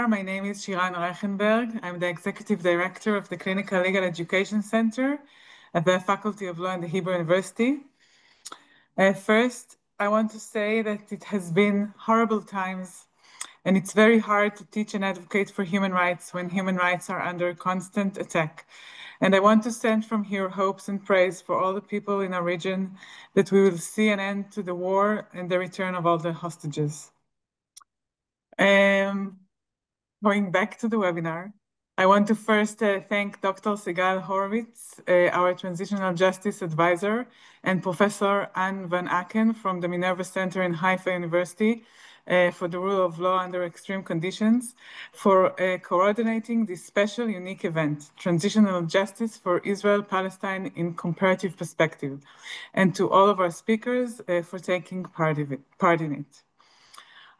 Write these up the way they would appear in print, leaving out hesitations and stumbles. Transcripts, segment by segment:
My name is Shiran Reichenberg. I'm the Executive Director of the Clinical Legal Education Center at the Faculty of Law in the Hebrew University. First, I want to say that it has been horrible times, and it's very hard to teach and advocate for human rights when human rights are under constant attack. And I want to send from here hopes and praise for all the people in our region that we will see an end to the war and the return of all the hostages. Going back to the webinar, I want to first thank Dr. Sigal Horowitz, our Transitional Justice Advisor, and Professor Anne Van Aken from the Minerva Center in Haifa University for the rule of law under extreme conditions, for coordinating this special, unique event, Transitional Justice for Israel-Palestine in Comparative Perspective, and to all of our speakers for taking part in it.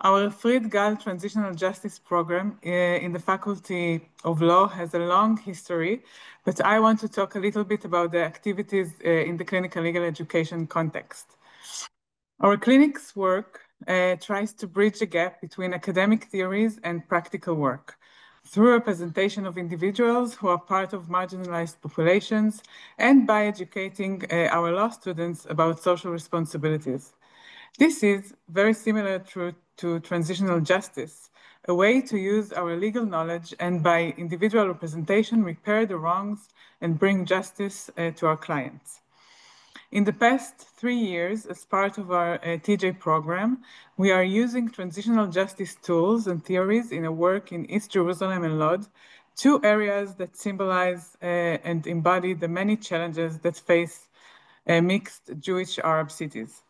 Our Fried Gal Transitional Justice Program in the Faculty of Law has a long history, but I want to talk a little bit about the activities in the clinical legal education context. Our clinic's work tries to bridge the gap between academic theories and practical work through representation of individuals who are part of marginalized populations and by educating our law students about social responsibilities. This is very similar to transitional justice, a way to use our legal knowledge and by individual representation repair the wrongs and bring justice to our clients. In the past 3 years, as part of our TJ program, we are using transitional justice tools and theories in a work in East Jerusalem and Lod, two areas that symbolize and embody the many challenges that face mixed Jewish-Arab cities.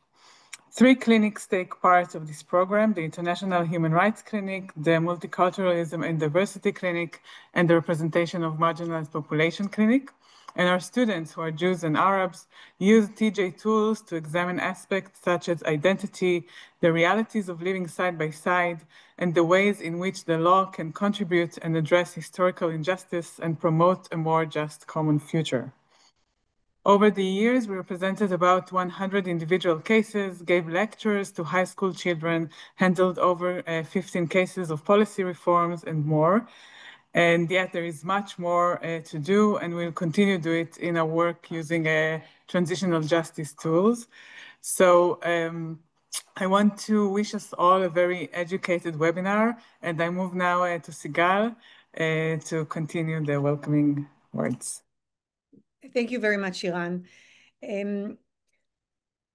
3 clinics take part of this program: the International Human Rights Clinic, the Multiculturalism and Diversity Clinic, and the Representation of Marginalized Population Clinic. And our students, who are Jews and Arabs, use TJ tools to examine aspects such as identity, the realities of living side by side, and the ways in which the law can contribute and address historical injustice and promote a more just common future. Over the years, we represented about 100 individual cases, gave lectures to high school children, handled over 15 cases of policy reforms and more. And yet there is much more to do, and we'll continue to do it in our work using transitional justice tools. So I want to wish us all a very educated webinar, and I move now to Sigal to continue the welcoming words. Thank you very much, Shiran.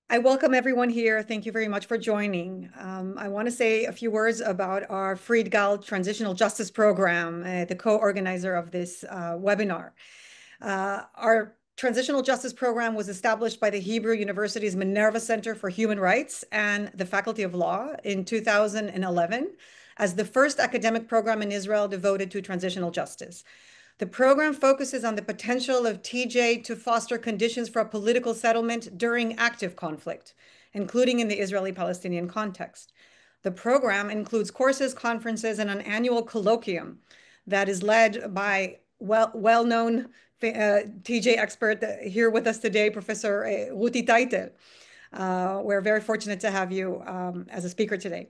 I welcome everyone here. Thank you very much for joining. I want to say a few words about our Fried Gal Transitional Justice Program, the co-organizer of this webinar. Our Transitional Justice Program was established by the Hebrew University's Minerva Center for Human Rights and the Faculty of Law in 2011 as the first academic program in Israel devoted to transitional justice. The program focuses on the potential of TJ to foster conditions for a political settlement during active conflict, including in the Israeli-Palestinian context. The program includes courses, conferences, and an annual colloquium that is led by well-known TJ expert here with us today, Professor Ruti Teitel. We're very fortunate to have you as a speaker today.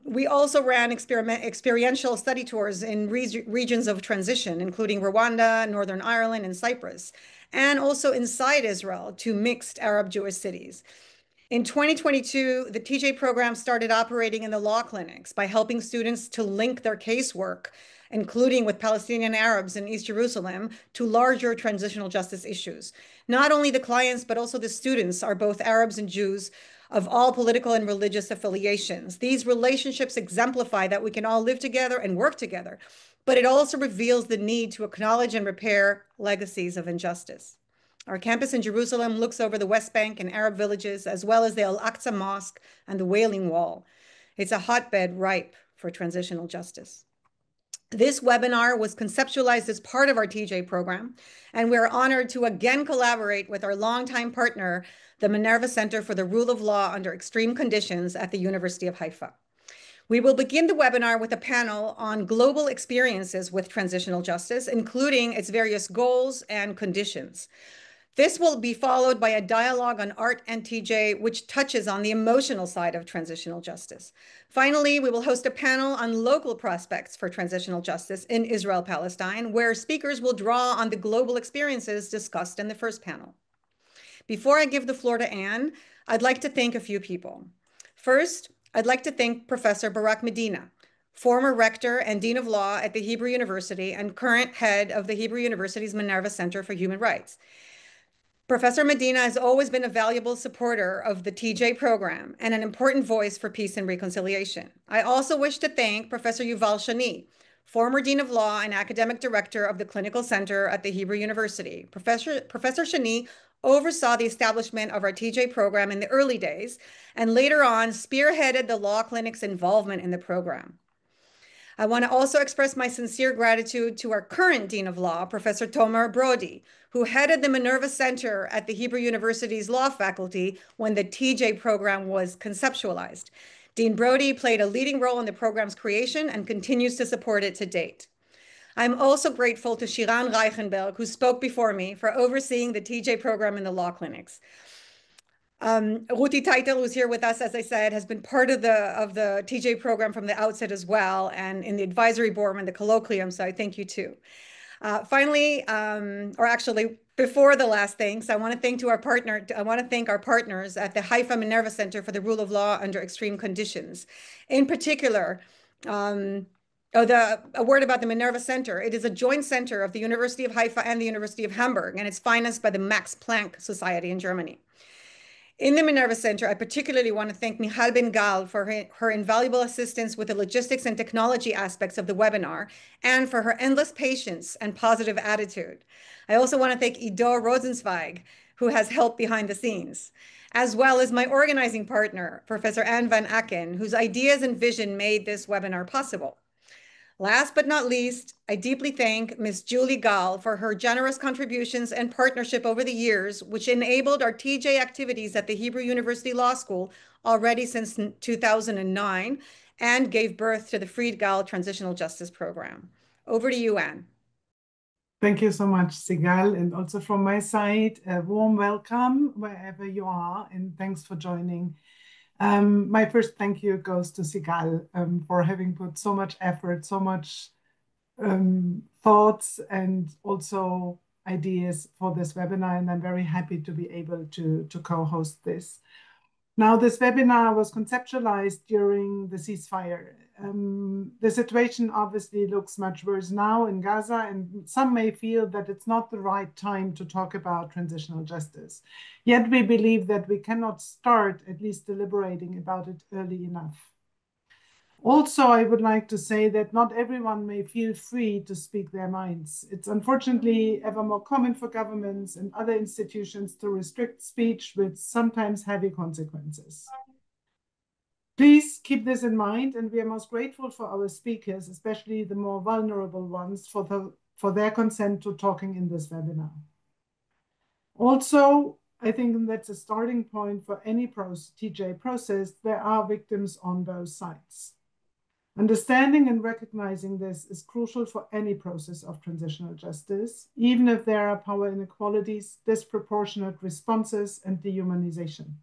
We also ran experiential study tours in regions of transition, including Rwanda, Northern Ireland, and Cyprus, and also inside Israel to mixed Arab-Jewish cities. In 2022, the TJ program started operating in the law clinics by helping students to link their casework, including with Palestinian Arabs in East Jerusalem, to larger transitional justice issues. Not only the clients, but also the students are both Arabs and Jews of all political and religious affiliations. These relationships exemplify that we can all live together and work together, but it also reveals the need to acknowledge and repair legacies of injustice. Our campus in Jerusalem looks over the West Bank and Arab villages, as well as the Al-Aqsa Mosque and the Wailing Wall. It's a hotbed ripe for transitional justice. This webinar was conceptualized as part of our TJ program, and we're honored to again collaborate with our longtime partner, the Minerva Center for the Rule of Law under Extreme Conditions at the University of Haifa. We will begin the webinar with a panel on global experiences with transitional justice, including its various goals and conditions. This will be followed by a dialogue on art and TJ, which touches on the emotional side of transitional justice. Finally, we will host a panel on local prospects for transitional justice in Israel-Palestine, where speakers will draw on the global experiences discussed in the first panel. Before I give the floor to Anne, I'd like to thank a few people. First, I'd like to thank Professor Barak Medina, former rector and dean of law at the Hebrew University and current head of the Hebrew University's Minerva Center for Human Rights. Professor Medina has always been a valuable supporter of the TJ program and an important voice for peace and reconciliation. I also wish to thank Professor Yuval Shani, former Dean of Law and Academic Director of the Clinical Center at the Hebrew University. Professor Shani oversaw the establishment of our TJ program in the early days and later on spearheaded the law clinic's involvement in the program. I want to also express my sincere gratitude to our current Dean of Law, Professor Tomer Brody, who headed the Minerva Center at the Hebrew University's law faculty when the TJ program was conceptualized. Dean Brody played a leading role in the program's creation and continues to support it to date. I'm also grateful to Shiran Reichenberg, who spoke before me, for overseeing the TJ program in the law clinics. Ruti Teitel, who's here with us, as I said, has been part of the TJ program from the outset as well, and in the advisory board and the colloquium, so I thank you too. Finally, or actually, before the last thanks, I want to thank our partners at the Haifa Minerva Center for the Rule of Law under Extreme Conditions. In particular, a word about the Minerva Center. It is a joint center of the University of Haifa and the University of Hamburg, and it's financed by the Max Planck Society in Germany. In the Minerva Center, I particularly want to thank Michal Ben-Gal for her invaluable assistance with the logistics and technology aspects of the webinar and for her endless patience and positive attitude. I also want to thank Ido Rosenzweig, who has helped behind the scenes, as well as my organizing partner, Professor Anne Van Aken, whose ideas and vision made this webinar possible. Last but not least, I deeply thank Ms. Julie Gall for her generous contributions and partnership over the years, which enabled our TJ activities at the Hebrew University Law School already since 2009 and gave birth to the Fried Gall Transitional Justice Program. Over to you, Anne. Thank you so much, Sigal. And also from my side, a warm welcome wherever you are, and thanks for joining. My first thank you goes to Sigal for having put so much effort, so much thoughts, and also ideas for this webinar, and I'm very happy to be able to co-host this. Now, this webinar was conceptualized during the ceasefire. The situation obviously looks much worse now in Gaza, and some may feel that it's not the right time to talk about transitional justice. Yet we believe that we cannot start at least deliberating about it early enough. Also, I would like to say that not everyone may feel free to speak their minds. It's unfortunately ever more common for governments and other institutions to restrict speech with sometimes heavy consequences. Please keep this in mind, and we are most grateful for our speakers, especially the more vulnerable ones, for their consent to talking in this webinar. Also, I think that's a starting point for any TJ process. There are victims on both sides. Understanding and recognizing this is crucial for any process of transitional justice, even if there are power inequalities, disproportionate responses, and dehumanization.